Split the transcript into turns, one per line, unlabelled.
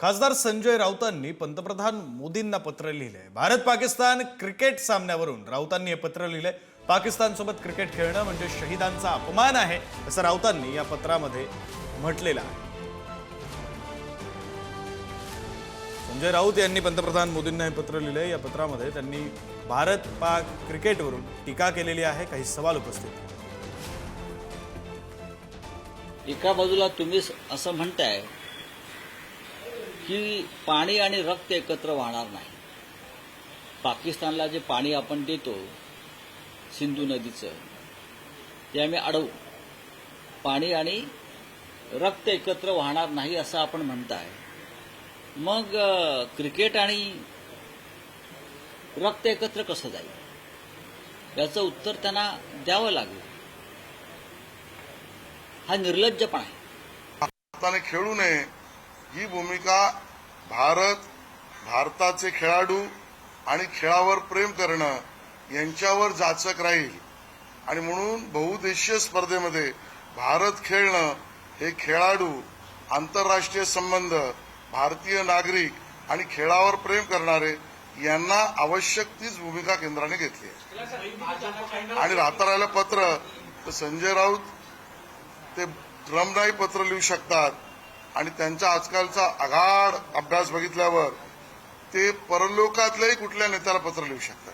खासदार संजय राऊतांनी पंतप्रधान मोदींना पत्र लिहिलंय। भारत पाकिस्तान क्रिकेट सामन्यावरून राऊतांनी हे पत्र लिहिलंय। पाकिस्तानसोबत क्रिकेट खेळणं म्हणजे शहीदांचा अपमान आहे असं राऊतांनी या पत्रामध्ये म्हटलेलं आहे। संजय राऊत यांनी पंतप्रधान मोदींना हे पत्र लिहिलंय। या पत्रामध्ये त्यांनी भारत पाक क्रिकेटवरून टीका केलेली आहे। काही सवाल उपस्थित आहेत।
एका बाजूला तुम्ही असं म्हणताय की पाणी आणि रक्त एकत्र वाहणार नाही। पाकिस्तानला जे पाणी आपण देतो सिंधू नदीचं ते आम्ही अडवू, पाणी आणि रक्त एकत्र वाहणार नाही असं आपण म्हणताय। मग क्रिकेट आणि रक्त एकत्र कसं जाईल याचं उत्तर त्यांना द्यावं लागेल। हा निर्लज्जपणा आहे।
भारताने खेळू नये ही भूमिका भारताचे खेळाडू आणि खेळावर प्रेम करणं यांच्यावर जाचक राहील आणि म्हणून बहुदेशीय स्पर्धेमध्ये भारत खेळणं हे खेळाडू, आंतरराष्ट्रीय संबंध, भारतीय नागरिक आणि खेळावर प्रेम करणारे यांना आवश्यक तीच भूमिका केंद्राने घेतली आहे। आणि राहता राहिलं पत्र तर संजय राऊत ते ट्रम्पनाही पत्र लिहू शकतात आणि त्यांचा आजकालचा आगाढ अभ्यास बघितल्यावर ते परलोकातल्याही कुठल्या नेत्याला पत्र लिहू शकतात।